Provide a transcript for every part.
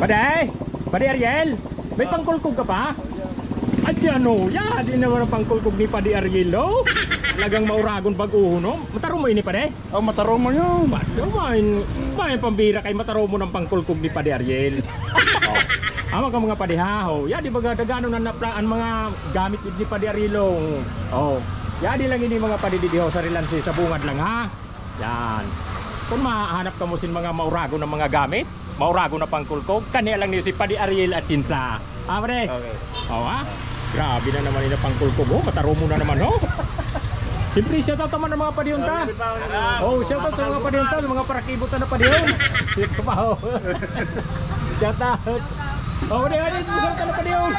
Paday! Paday Ariel! May pangkulkog ka pa? Ay ano, ya, di naman ang pangkulkog ni Paday Ariel, oh. Lagang mauragon pag-uho, no? Mataro mo ini, Paday? Oh, mataro mo yun. May pambira kay mataro mo ng pangkulkog ni Paday Ariel. Oh. Ama ka mga Paday ha, oh. Ya, di ba gano na naplaan mga gamit ni Paday Ariel, oh. Ya, di lang ini mga Paday didiho sa rilansi sa bungad lang, ha? Yan. Kung mahanap ka mo sin mga maurago ng mga gamit, maurago na pangkulkog, kanya lang niyo si Paday Ariel at Chinsa. Ah, Paday? Okay. Oh, ha? Grabe na naman yung pangkulkog, oh. Mataro mo na naman, oh. Siyempre, shoutout naman ng mga padiyonta. Oh, shoutout sa mga padiyonta, mga parakibutan na padiyon. Ito pa, oh. Shoutout. Oh, wala, shoutout na padiyon.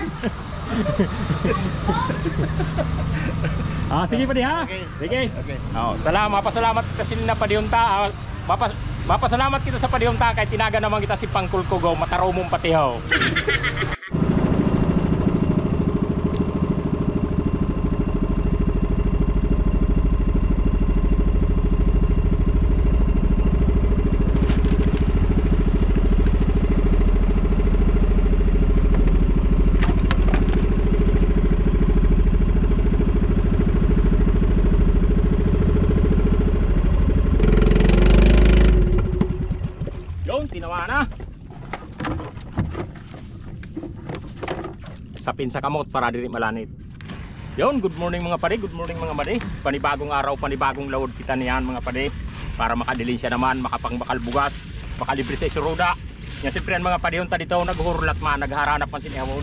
Ah, sige pa di ha. Sige. Oh, salamat, pasalamat kasi na padiyonta. Mapasalamat kita sa padiyonta kay tinaga naman kita si pangkulkog, mataro mong patihaw. Tinawa na. Sapin sa kamot para diri malanit. Yon, good morning mga pare, good morning mga mare. Panibagong araw, panibagong lawod kita niyan mga pare. Para makadilinsya naman, makalbugas, makalibre sa isuruda. Yan siyempre mga pare yung dito naghurlat man, nagharanap man sinihawon.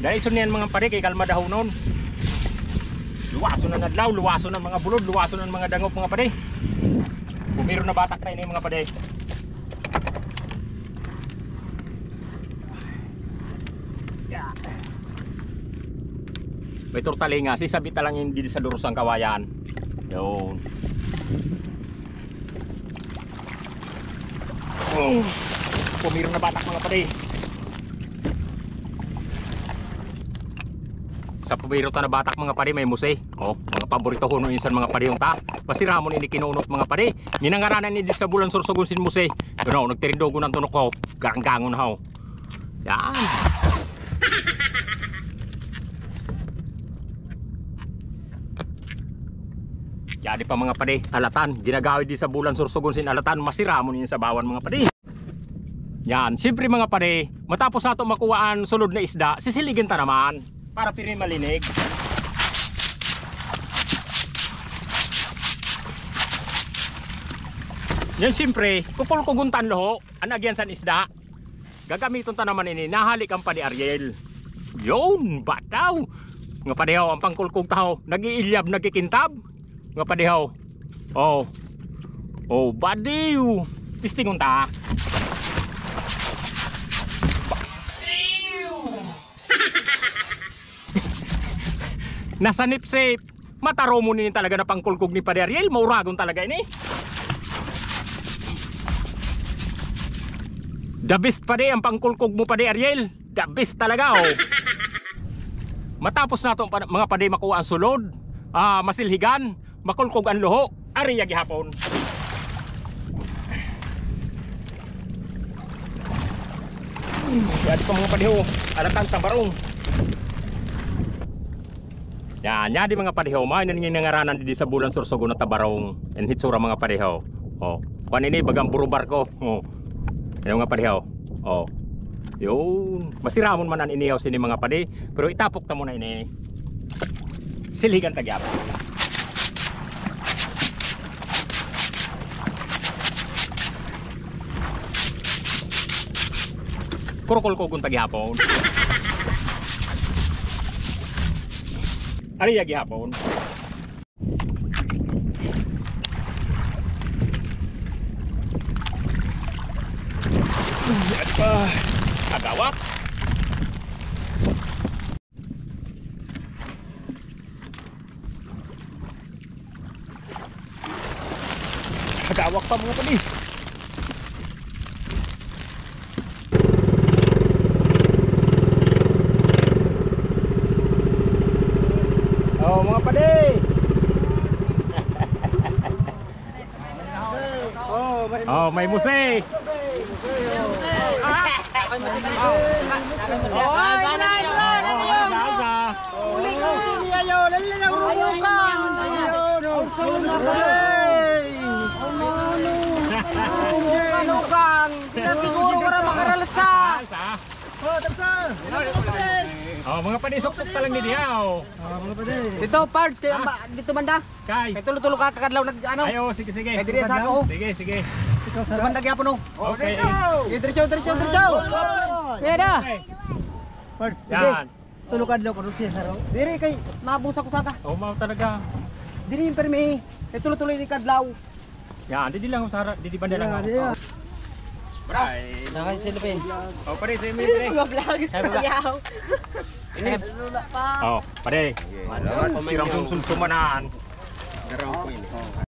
Dahil iso niyan mga pare, kay kalma dahonon. Luwaso na nadlaw, luwaso na mga bulod, luwaso na mga dangop mga pare. Bumiro na batak na ini mga pare. May turtalinga, sisabit lang yung dito sa durusang kawayan. Yun. Pumiro na batak mga pare. Sa pumiro ta na batak mga pare may muse. Oh, mga paborito ko no insan mga pare yung ta. Pasiramon ini kinunot mga pare. Ninangaranan ni di sa bulan sursugon sin muse. Gano nagtirindogo ng tunok ko. Garanggangon haw. Yan. Jadi pa mga pade, alatan, ginagawid di sa bulan sursugon sin alatan, masiramon niyo sa bawan mga pade. Yan, siyempre mga pade, matapos nato makuhaan sulod na isda, sisiligin ta naman para piri malinig. Yan siyempre, kupulkuguntan loho, anagyan san isda. Gagamiton ta naman ini, nahalik ang Paday Ariel. Yun, bataw. Mga padehaw, ang pangkulkog taho, nag-iilyab, nagkikintab. Nga padihaw. Oh. Oh, badiw. Tistingon ta. Nasa nipsip. Mataro mo nini talaga na pangkulkog ni Paday Ariel. Mauragon talaga ini. The best Paday ang pangkulkog mo Paday Ariel. The best talaga oh. Matapos na itong mga Paday makuha ang sulod. Masilhigan. Makulkog ang luho, ariya gihapon. Yan pa mga padiho, alatang tabarong. Yan, yan di mga padiho, may nangyangaranan di sa bulan sursugon na tabarong. And hitsura mga padiho. Oh, kanini bagang burubar ko. Oh. Yan mga padiho. Oh. Yun, masiramon man ang inihaw sini mga padi, pero itapok ta muna ini. Silhigan tagyapon. Kurukul-kugun tagyapon. Ariya gihapon. Yan pa. Agawat. Agawak pa mga pali. Oh mga pade. Oh may muse. Siguro para makaralsa. Oh, mga padisok-sok talang ni diha. Dito parts kay dito banda. Kay. Kay tulo-tulo ka kakadlaw na ano. Ayo, sige sige. Kay diri sa ako. Sige sige. Sa banda gyapon oh. Okay. Diretso. Peda. Parts. Yan. Tulo kadlaw ko siya saro. Diri kay mabusa ko saka. Oh, mau talaga. Diri permi. Kay tulo-tulo ni kadlaw. Yan, di lang usara, di banda lang ako. Right. Nakay silipin. Oh, pare, sa imo dire. Mga vlog. Yaw. Inis. Oh, pare. Ano, sirang sumsumanan.